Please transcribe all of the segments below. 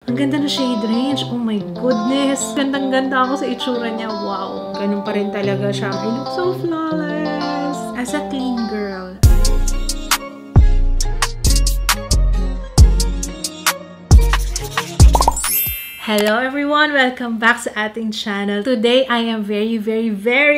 Ang ganda na shade range. Oh my goodness. Gandang-ganda ako sa itsura niya. Wow. Ganun pa rin talaga siya. I look so flawless. As a clean girl. Hello everyone! Welcome back sa ating channel. Today, I am very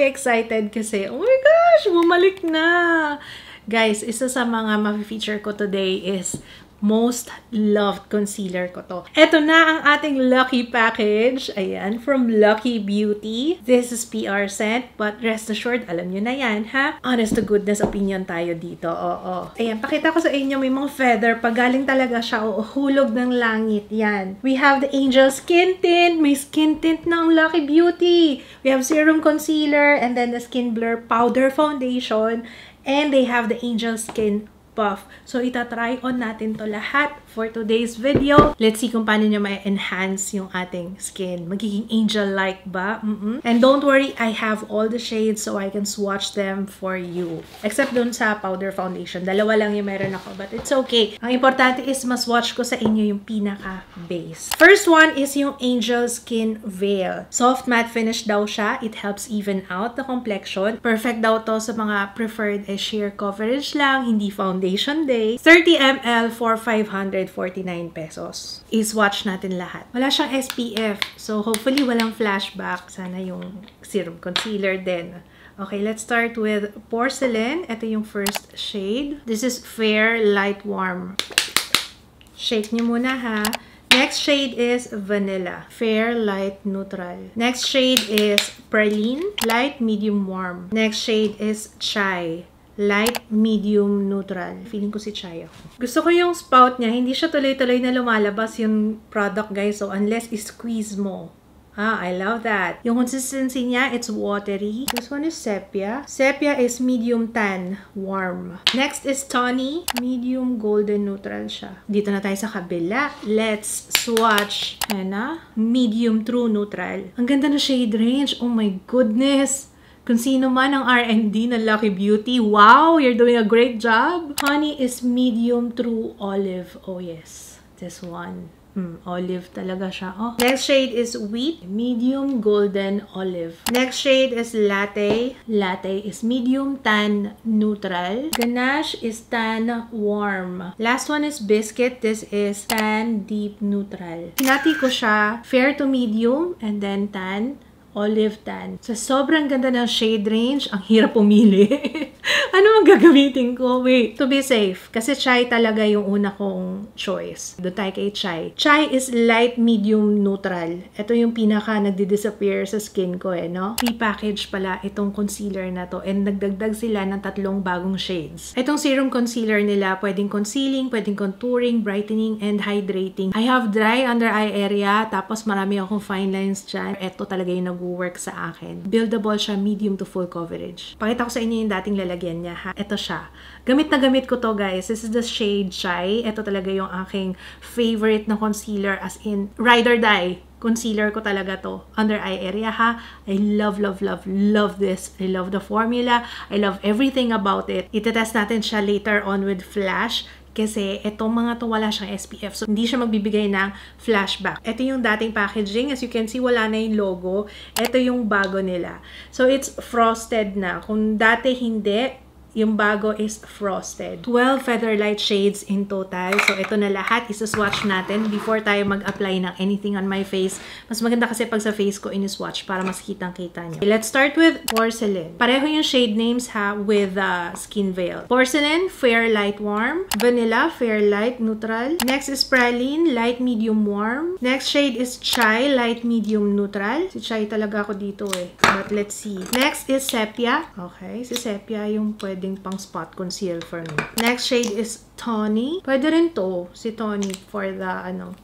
excited kasi, oh my gosh! Bumalik na! Guys, isa sa mga ma-feature ko today is most loved concealer ko to. Ito na ang ating lucky package. Ayan, from Lucky Beauty. This is PR scent, but rest assured, alam nyo na yan, ha? Honest to goodness opinion tayo dito. Oo. Ayan, pakita ko sa inyo, may mga feather. Pagaling talaga siya, hulog ng langit. Yan. We have the Angel Skin Tint. May skin tint ng Lucky Beauty. We have serum concealer, and then the Skin Blur Powder Foundation. And they have the Angel Skin Puff. So, itatry on natin to lahat for today's video. Let's see kung paano nyo ma-enhance yung ating skin. Magiging angel-like ba? And don't worry, I have all the shades so I can swatch them for you. Except dun sa powder foundation. Dalawa lang yung meron ako, but it's okay. Ang importante is maswatch ko sa inyo yung pinaka-base. First one is yung Angel Skin Veil. Soft matte finish daw siya. It helps even out the complexion. Perfect daw to sa mga preferred sheer coverage lang, hindi foundation day. 30 ml for 549 pesos. I-swatch natin lahat. Wala siyang SPF. So, hopefully, walang flashback. Sana yung serum concealer din. Okay, let's start with Porcelain. Ito yung first shade. This is Fair Light Warm. Shake nyo muna, ha? Next shade is Vanilla. Fair, Light, Neutral. Next shade is Praline. Light, Medium, Warm. Next shade is Chai. Light, medium, neutral. Feeling ko si Chai ako. Gusto ko yung spout niya. Hindi siya tuloy-tuloy na lumalabas yung product, guys. So, unless i-squeeze mo. I love that. Yung consistency niya, it's watery. This one is Sepia. Sepia is medium tan, warm. Next is Tawny. Medium golden neutral siya. Dito na tayo sa kabila. Let's swatch. Henna. Medium true neutral. Ang ganda na shade range. Oh my goodness. Kung sino man ang R&D ng Lucky Beauty, wow, you're doing a great job. Honey is medium true olive. Oh yes, this one. Olive talaga siya. Oh. Next shade is Wheat, medium golden olive. Next shade is Latte. Latte is medium tan neutral. Ganache is tan warm. Last one is Biscuit. This is tan deep neutral. Hinati ko siya fair to medium and then tan olive tan. So, sobrang ganda ng shade range. Ang hirap pumili. Ano ang gagamitin ko? Wait, to be safe. Kasi Chai talaga yung una kong choice. Doon tayo kay Chai. Chai is light, medium, neutral. Ito yung pinaka nagdi-disappear sa skin ko no? Pre-package pala itong concealer na to. And nagdagdag sila ng 3 bagong shades. Itong serum concealer nila, pwedeng concealing, pwedeng contouring, brightening, and hydrating. I have dry under eye area. Tapos marami akong fine lines dyan. Ito talaga yung work sa akin. Buildable siya, medium to full coverage. Pakita ko sa inyo yung dating lalagyan niya, ha? Ito siya. Gamit na gamit ko to, guys. This is the shade Chai. Ito talaga yung aking favorite na concealer, as in, ride or die. Concealer ko talaga to. Under eye area, ha? I love this. I love the formula. I love everything about it. Itetest natin siya later on with Flash. Kasi itong mga to wala siyang SPF. So, hindi siya magbibigay ng flashback. Ito yung dating packaging. As you can see, wala na yung logo. Ito yung bago nila. So, it's frosted na. Kung dati hindi, yung bago is frosted. 12 Featherlight shades in total. So, ito na lahat. Isa-swatch natin before tayo mag-apply ng anything on my face. Mas maganda kasi pag sa face ko in-swatch para mas kitang-kita nyo. Okay, let's start with Porcelain. Pareho yung shade names, ha, with Skin Veil. Porcelain, Fair, Light, Warm. Vanilla, Fair, Light, Neutral. Next is Praline, Light, Medium, Warm. Next shade is Chai, Light, Medium, Neutral. Si Chai talaga ako dito But let's see. Next is Sepia. Okay, si Sepia yung pwedeng pang spot conceal for me. Next shade is Tawny. Pwede rin to, si Tawny for the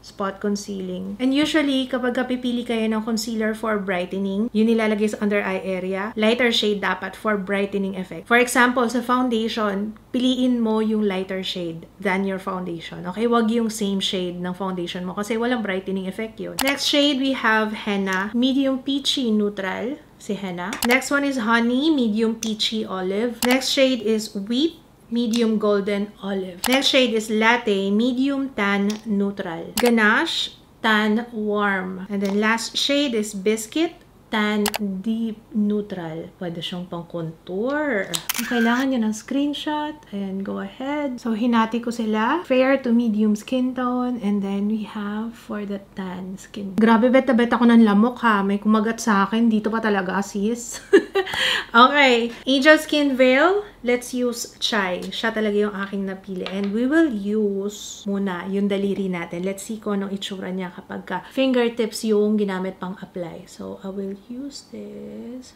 spot concealing. And usually, kapag pipili kayo ng concealer for brightening, yun nilalagay sa under eye area. Lighter shade dapat for brightening effect. For example, sa foundation, piliin mo yung lighter shade than your foundation. Okay? Wag yung same shade ng foundation mo kasi walang brightening effect yun. Next shade, we have Henna. Medium peachy neutral. Si Henna. Next one is Honey, medium peachy olive. Next shade is Wheat, medium golden olive. Next shade is Latte, medium tan neutral. Ganache, Tan Warm. And then last shade is Biscuit Tan Deep Neutral. Pwede siyang pang contour. Kung kailangan nyo ng screenshot, ayan, go ahead. So, hinati ko sila. Fair to medium skin tone. And then, we have for the tan skin. Grabe, bet ako ng lamok ha. May kumagat sa akin. Dito pa talaga, sis. Okay. Angel Skin Veil. Let's use Chai. Siya talaga yung aking napili. And we will use muna yung daliri natin. Let's see kung anong itsura niya kapag fingertips yung ginamit pang apply. So, I will use this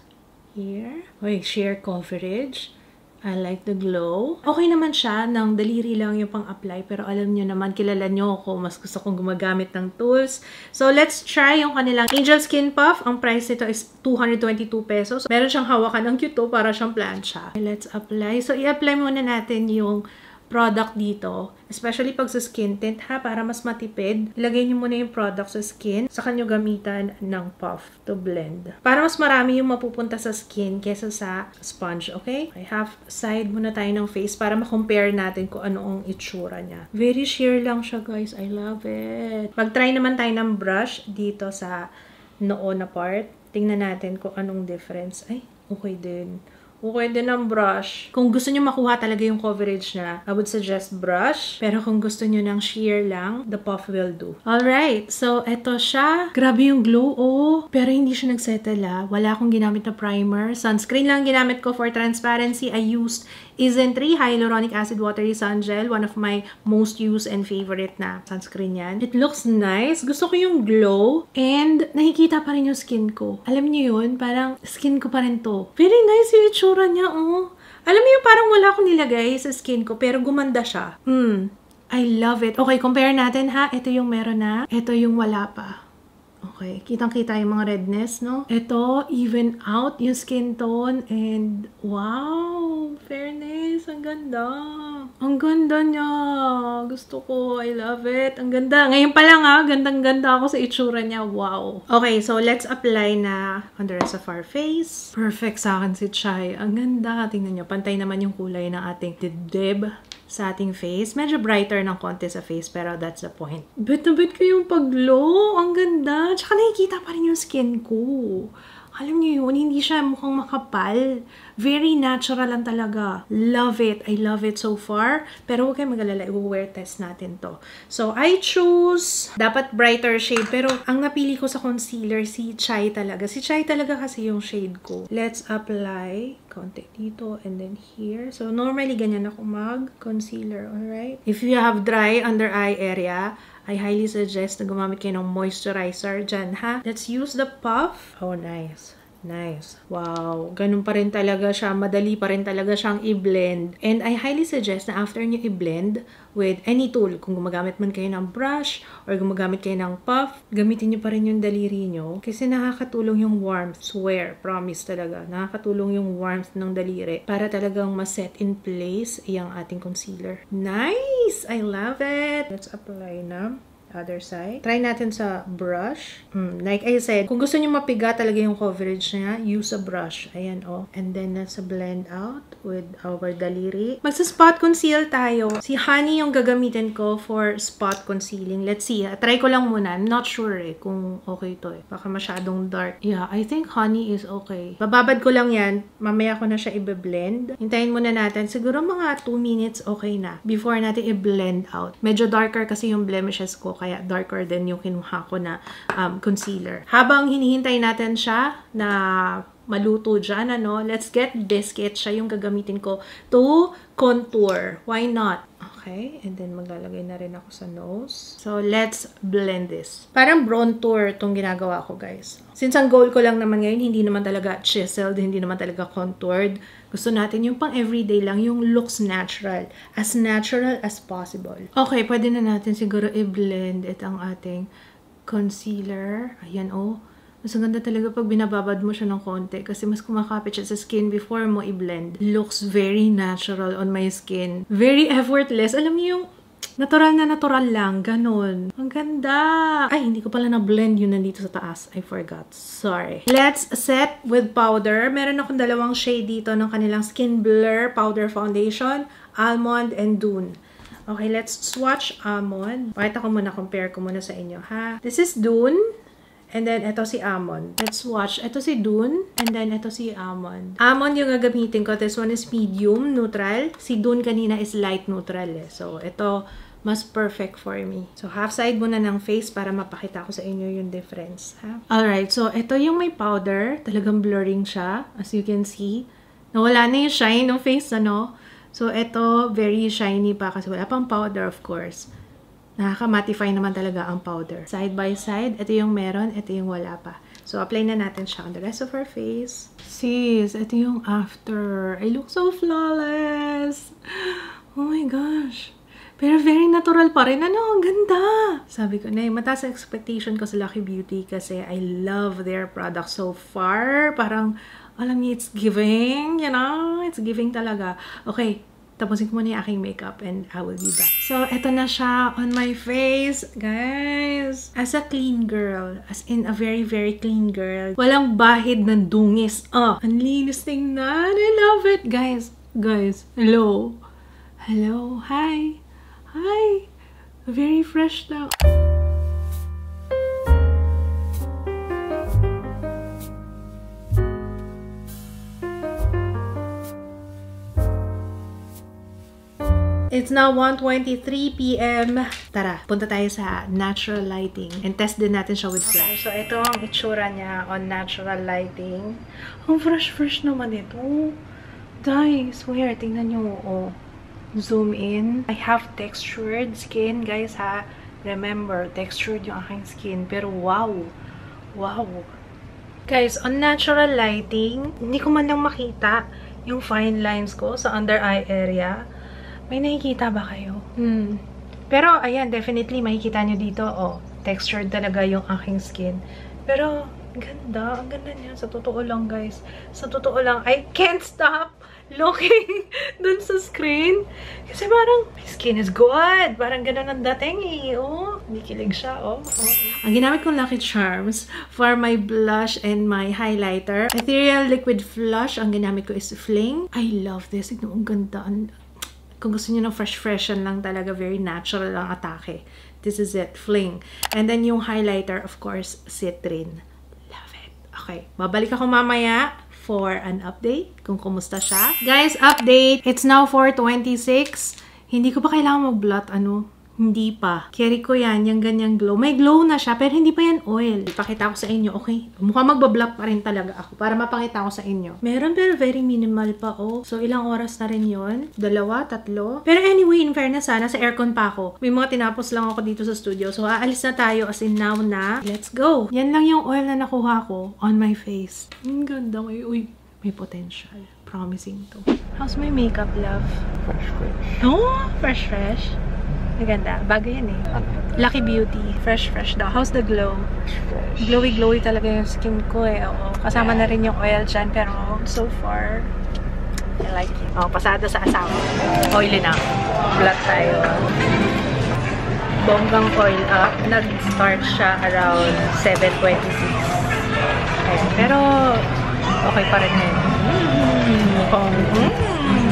here. Okay, sheer coverage. I like the glow. Okay naman siya, ng daliri lang yung pang-apply. Pero alam nyo naman, kilala nyo ako. Mas gusto kong gumagamit ng tools. So, let's try yung kanilang Angel Skin Puff. Ang price nito is 222 pesos. Meron siyang hawakan ng cute to para siyang plancha. Let's apply. So, i-apply muna natin yung product dito, especially pag sa skin tint ha, para mas matipid. Ilagay niyo muna yung product sa skin, saka nyo gamitan ng puff to blend. Para mas marami yung mapupunta sa skin kesa sa sponge, okay? I half side muna tayo ng face para ma-compare natin kung ano ang itsura niya. Very sheer lang siya, guys. I love it. Mag-try naman tayo ng brush dito sa noo na part. Tingnan natin kung anong difference. Ay, okay din. Okay din ang brush. Kung gusto nyo makuha talaga yung coverage na, I would suggest brush. Pero kung gusto nyo ng sheer lang, the puff will do. Alright, so eto siya. Grabe yung glow, oh. Pero hindi siya nagsettle, ah. Wala akong ginamit na primer. Sunscreen lang ginamit ko for transparency. I used Izen 3 Hyaluronic Acid Watery Sun Gel. One of my most used and favorite na sunscreen yan. It looks nice. Gusto ko yung glow. And nakikita pa rin yung skin ko. Alam niyo yun? Parang skin ko pa rin to. Very nice yung itsura niya, oh. Alam niyo, parang wala akong nilagay sa skin ko, pero gumanda siya. I love it. Okay, compare natin ha. Ito yung meron na. Ito yung wala pa. Okay, kitang-kita yung mga redness, no? Ito, even out yung skin tone. And, wow! Fairness! Ang ganda! Ang ganda niya! Gusto ko. I love it. Ang ganda. Ngayon pa lang ha, gandang-ganda ako sa itsura niya. Wow! Okay, so let's apply na on the rest of our face. Perfect sa akin si Chai. Ang ganda. Tingnan nyo, pantay naman yung kulay ng ating dibdib sa ating face. Medyo brighter ng konti sa face, pero that's the point. Bet na bet ko yung pag-glow. Ang ganda. Tsaka nakikita pa rin yung skin ko. Alam niyo yun, hindi siya mukhang makapal. Very natural lang talaga. Love it. I love it so far. Pero huwag kayong mag-alala. I-wear test natin to. So, I choose dapat brighter shade. Pero ang napili ko sa concealer, si Chai talaga. Si Chai talaga kasi yung shade ko. Let's apply konti dito and then here. So, normally ganyan ako mag-concealer. Alright? If you have dry under eye area, I highly suggest na gumamit kayo ng moisturizer dyan, ha? Let's use the puff. Oh, nice. Nice. Wow. Ganun pa rin talaga siya. Madali pa rin talaga siyang i-blend. And I highly suggest na after nyo i-blend with any tool, kung gumagamit man kayo ng brush or gumagamit kayo ng puff, gamitin nyo pa rin yung daliri nyo. Kasi nakakatulong yung warmth. Swear. Promise talaga. Nakakatulong yung warmth ng daliri para talagang ma-set in place yung ating concealer. Nice! I love it! Let's apply na. Other side. Try natin sa brush. Like I said, kung gusto niyo mapiga talaga yung coverage niya, use a brush. Ayan, oh. And then, nasa blend out with our daliri. Magsa-spot conceal tayo. Si Honey yung gagamitin ko for spot concealing. Let's see. Try ko lang muna. I'm not sure kung okay to Baka masyadong dark. Yeah, I think Honey is okay. Bababad ko lang yan. Mamaya ko na siya i-blend. Hintayin muna natin. Siguro mga 2 minutes okay na. Before natin i-blend out. Medyo darker kasi yung blemishes ko. Kaya darker din yung kinuha ko na concealer. Habang hinihintay natin siya na maluto dyan, ano, let's get Biscuit. Siya yung gagamitin ko to contour. Why not? Okay, and then maglalagay na rin ako sa nose. So, let's blend this. Parang bronzer itong ginagawa ko, guys. Since ang goal ko lang naman ngayon, hindi naman talaga chiseled, hindi naman talaga contoured. Gusto natin yung pang everyday lang, yung looks natural as possible. Okay, pwede na natin siguro i-blend itong ating concealer. Ayan, oh. Mas ganda talaga pag binababad mo siya ng konti kasi mas kumakapit siya sa skin before mo i-blend. Looks very natural on my skin. Very effortless. Alam niyo yung natural na natural lang. Ganon. Ang ganda. Ay, hindi ko pala na-blend yun nandito sa taas. I forgot. Sorry. Let's set with powder. Meron akong dalawang shade dito ng kanilang Skin Blur Powder Foundation. Almond and Dune. Okay, let's swatch Almond. Pakita ko muna, compare ko muna sa inyo, ha? This is Dune. And then, ito si Almond. Let's swatch. Ito si Dune. And then, ito si Almond. Almond yung gagamitin ko. This one is medium, neutral. Si Dune kanina is light neutral eh. So, ito mas perfect for me. So, half side muna ng face para mapakita ko sa inyo yung difference. Ha? Alright, so ito yung may powder. Talagang blurring siya. As you can see. Nawala na yung shine ng face, ano? So, ito, very shiny pa kasi wala pang powder, of course. Nakaka-mattify naman talaga ang powder. Side by side, ito yung meron, ito yung wala pa. So, apply na natin siya on the rest of our face. Sis, ito yung after. I look so flawless. Oh my gosh. Pero very natural pa rin. Ano? Ang ganda! Sabi ko na mataas ang expectation ko sa Lucky Beauty kasi I love their product so far. Parang, alam niyo, it's giving. You know? It's giving talaga. Okay, tapusin ko muna yung aking makeup and I will be back. So, eto na siya on my face. Guys, as a clean girl, as in a very, very clean girl, walang bahid ng dungis. Ang linis tingnan. I love it. Guys, hello. Hello, hi. Hi! Very fresh now. It's now 1:23 p.m. Tara, punta tayo sa natural lighting and test din natin siya with flash. So, ito ang itsura niya on natural lighting. Ang fresh naman ito. Guys, swear, tingnan nyo. Zoom in. I have textured skin, guys, ha. Remember, textured yung aking skin. Pero wow. Wow. Guys, on natural lighting, hindi ko man lang makita yung fine lines ko sa under eye area. May nakikita ba kayo? Pero, ayan, definitely makikita nyo dito. Textured talaga yung aking skin. Pero, ganda. Ang ganda niya. Sa totoo lang, guys. Sa totoo lang, I can't stop looking dun sa screen. Kasi parang, my skin is good. Parang ganun ang dating eh. Nikilig siya. Ang ginamit kong Lucky Charms for my blush and my highlighter. Ethereal Liquid Flush. Ang ginamit ko is Fling. I love this. Ito, ang ganda. Kung gusto niyo ng fresh-freshen lang talaga, very natural lang atake. This is it. Fling. And then yung highlighter, of course, Citrine. Love it. Okay. Babalik ako mamaya for an update kung kumusta siya. Guys, update! It's now 4:26. Hindi ko pa kailangan mag-blot, Hindi pa. Carry ko yan, yung ganyang glow. May glow na siya, pero hindi pa yan oil. Ipakita ko sa inyo, okay? Mukhang magbablot pa rin talaga ako para mapakita ko sa inyo. Meron pero very minimal pa, So, ilang oras na rin yun? 2, 3. Pero anyway, in fairness, nasa aircon pa ako. May mga tinapos lang ako dito sa studio. So, aalis na tayo as in now na. Let's go! Yan lang yung oil na nakuha ko on my face. Ang ganda ngayon. Uy, may potential. Promising to. How's my makeup, love? Fresh. Fresh. Maganda. Bagay yan eh. Lucky Beauty. Fresh daw. How's the glow? Glowy talaga yung skin ko eh. Kasama na rin yung oil dyan. Pero so far, I like it. Pasado sa asawa. Oily na. Blot tayo. Bonggang oil up. Nag-start siya around 7:26. Pero, okay pa rin yun.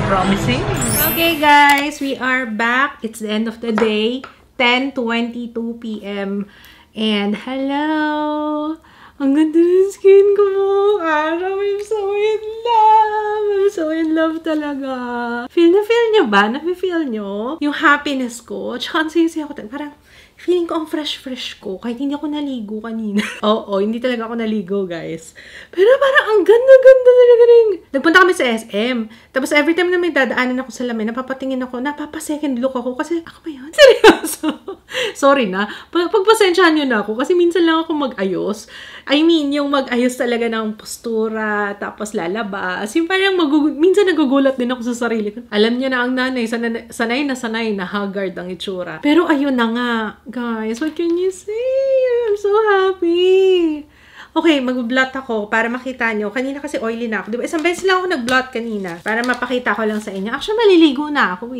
Promising. Okay guys, we are back. It's the end of the day. 10:22 p.m. And hello! Ang ganda ng skin ko mo. I'm so in love. I'm so in love talaga. Feel nyo ba? Nafe-feel nyo? Yung happiness ko. Tsaka ang sisi ako. Parang feeling ko ang fresh ko. Kahit hindi ako naligo kanina. Hindi talaga ako naligo, guys. Pero parang ang ganda talaga rin. Nagpunta kami sa SM. Tapos every time na may dadaanan ako sa lamin, napapatingin ako, napapa-second look ako. Kasi, ako ba yun? Seryoso? Sorry na. Pagpasensyahan nyo na ako. Kasi minsan lang ako mag-ayos. I mean, yung mag-ayos talaga ng postura, tapos lalabas. Yung parang minsan nagugulat din ako sa sarili ko. Alam niya na ang nanay, sanay na haggard ang itsura. Pero ayun na nga. Guys, what can you say? I'm so happy. Okay, mag-blot ako para makita nyo. Kanina kasi oily na ako. Diba? Isang beses lang ako nag-blot kanina para mapakita ko lang sa inyo. Actually, maliligo na ako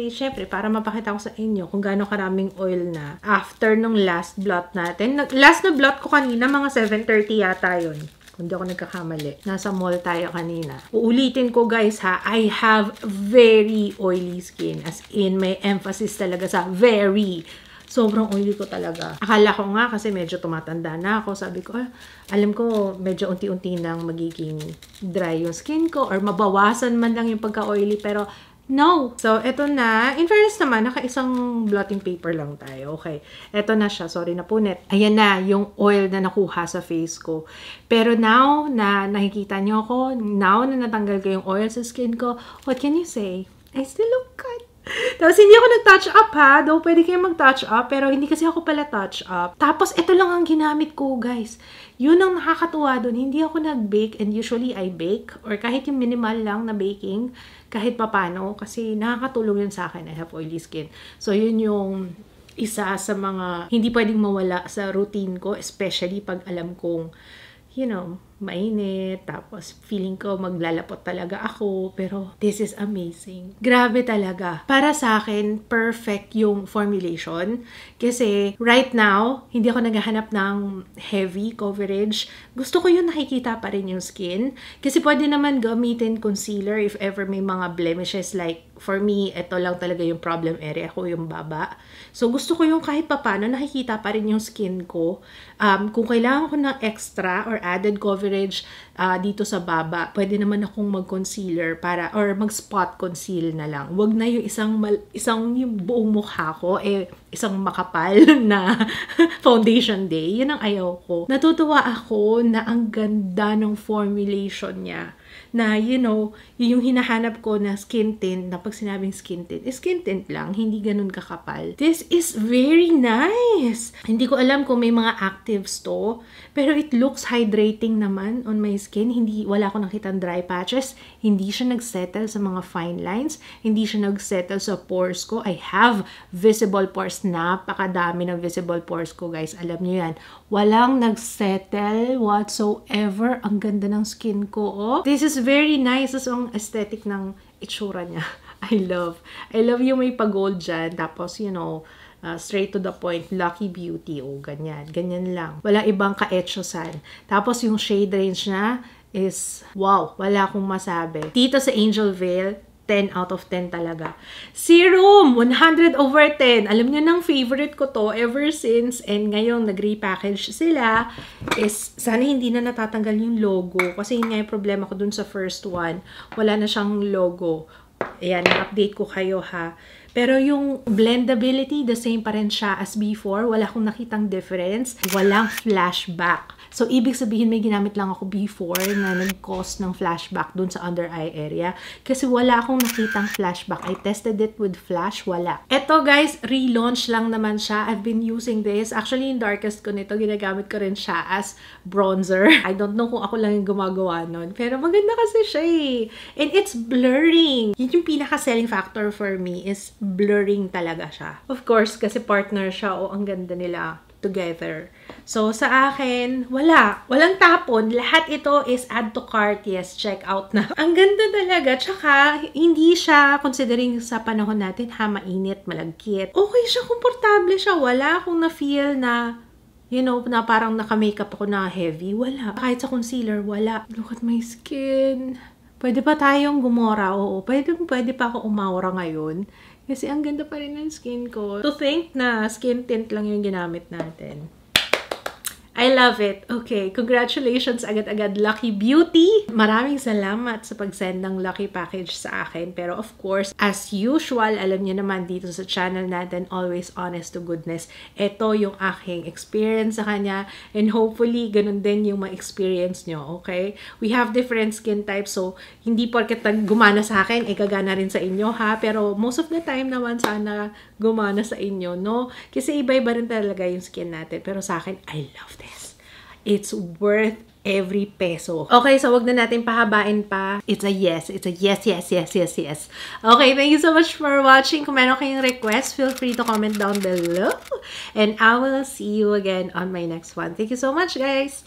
syempre, para mapakita ko sa inyo kung gaano karaming oil na after nung last blot natin. Last na blot ko kanina, mga 7:30 yata yun. Hindi ako nagkakamali. Nasa mall tayo kanina. Uulitin ko guys ha, I have very oily skin. As in, may emphasis talaga sa very. Sobrang oily ko talaga. Akala ko nga kasi medyo tumatanda na ako. Sabi ko, alam ko medyo unti-unti nang magiging dry yung skin ko or mabawasan man lang yung pagka-oily. Pero no! So, eto na. In fairness naman, naka-isang blotting paper lang tayo. Okay. Eto na siya. Sorry na punit. Ayan na, yung oil na nakuha sa face ko. Pero now, na nakikita nyo ako, now na natanggal ko yung oil sa skin ko, what can you say? I still look good. Tapos, hindi ako nag-touch up ha. Though, pwede kayo mag-touch up. Pero, hindi kasi ako pala touch up. Tapos, ito lang ang ginamit ko, guys. Yun ang nakakatuwa dun. Hindi ako nag-bake. And usually, I bake. Or kahit yung minimal lang na baking. Kahit papano. Kasi, nakakatulong yun sa akin. I have oily skin. So, yun yung isa sa mga hindi pwedeng mawala sa routine ko. Especially pag alam kong, you know, mainit, tapos feeling ko maglalapot talaga ako, pero this is amazing. Grabe talaga. Para sa akin, perfect yung formulation. Kasi right now, hindi ako naghahanap ng heavy coverage. Gusto ko yung nakikita pa rin yung skin. Kasi pwede naman gamitin concealer if ever may mga blemishes. Like, for me, ito lang talaga yung problem area ko, yung baba. So, gusto ko yung kahit papano nakikita pa rin yung skin ko. Kung kailangan ko ng extra or added coverage dito sa baba, pwede naman akong mag-concealer para, or mag-spot conceal na lang. Wag na yung isang yung buong mukha ko, isang makapal na foundation day. Yun ang ayaw ko. Natutuwa ako na ang ganda ng formulation niya. Na, you know, yung hinahanap ko na skin tint, na pag sinabing skin tint lang, hindi ganun kakapal. This is very nice! Hindi ko alam kung may mga actives to, pero it looks hydrating naman on my skin. Wala ko nakitang dry patches. Hindi siya nagsettle sa mga fine lines. Hindi siya nagsettle sa pores ko. I have visible pores. Napakadami ng visible pores ko, guys. Alam niyo yan. Walang nagsettle whatsoever. Ang ganda ng skin ko, oh. This is very nice. This ang aesthetic ng itsura niya. I love yung may pag-gold dyan. Tapos, you know, straight to the point, Lucky Beauty. O, ganyan. Ganyan lang. Walang ibang ka-etchosan. Tapos, yung shade range na is, wow, wala akong masabi. Dito sa Angel Veil, 10 out of 10 talaga. Serum! 100/10. Alam niyo nang favorite ko to ever since. And ngayong nag-repackage sila, is sana hindi na natatanggal yung logo. Kasi yun nga yung problema ko dun sa first one. Wala na siyang logo. Ayan, na-update ko kayo ha. Pero yung blendability, the same pa rin siya as before. Wala akong nakitang difference. Walang flashback. So, ibig sabihin may ginamit lang ako before na nag-cause ng flashback dun sa under eye area. Kasi wala akong nakitang flashback. I tested it with flash, wala. Eto guys, relaunch lang naman siya. I've been using this. Actually, yung darkest ko nito, ginagamit ko rin siya as bronzer. I don't know kung ako lang yung gumagawa nun. Pero maganda kasi siya eh. And it's blurring. Yun yung pinaka-selling factor for me is blurring talaga siya. Of course, kasi partner siya o ang ganda nila together. So, sa akin, walang tapon. Lahat ito is add to cart. Yes, check out na. Ang ganda talaga. Tsaka, hindi siya, considering sa panahon natin, mainit, malagkit. Okay siya, komportable siya. Wala akong na-feel na, you know, na parang naka-makeup ako na heavy. Wala. Kahit sa concealer, wala. Look at my skin. Pwede pa tayong gumora? Oo. Pwede pa ako umawra ngayon. Kasi ang ganda pa rin ng skin ko. To think na skin tint lang yung ginamit natin. I love it. Okay, congratulations agad-agad Lucky Beauty. Maraming salamat sa pag-send ng Lucky package sa akin. Pero of course, as usual, alam niyo naman dito sa channel natin, always honest to goodness. Ito yung aking experience sa kanya. And hopefully, ganun din yung ma-experience nyo. Okay? We have different skin types. So, hindi porket gumana sa akin, gagana rin sa inyo ha. Pero most of the time naman sana gumana sa inyo, no? Kasi iba-iba rin talaga yung skin natin. Pero sa akin, I love this. It's worth every peso. Okay, so wag na natin pahabain pa. It's a yes. It's a yes, yes, yes, yes, yes. Okay, thank you so much for watching. Kung meron kayong request, feel free to comment down below. And I will see you again on my next one. Thank you so much, guys.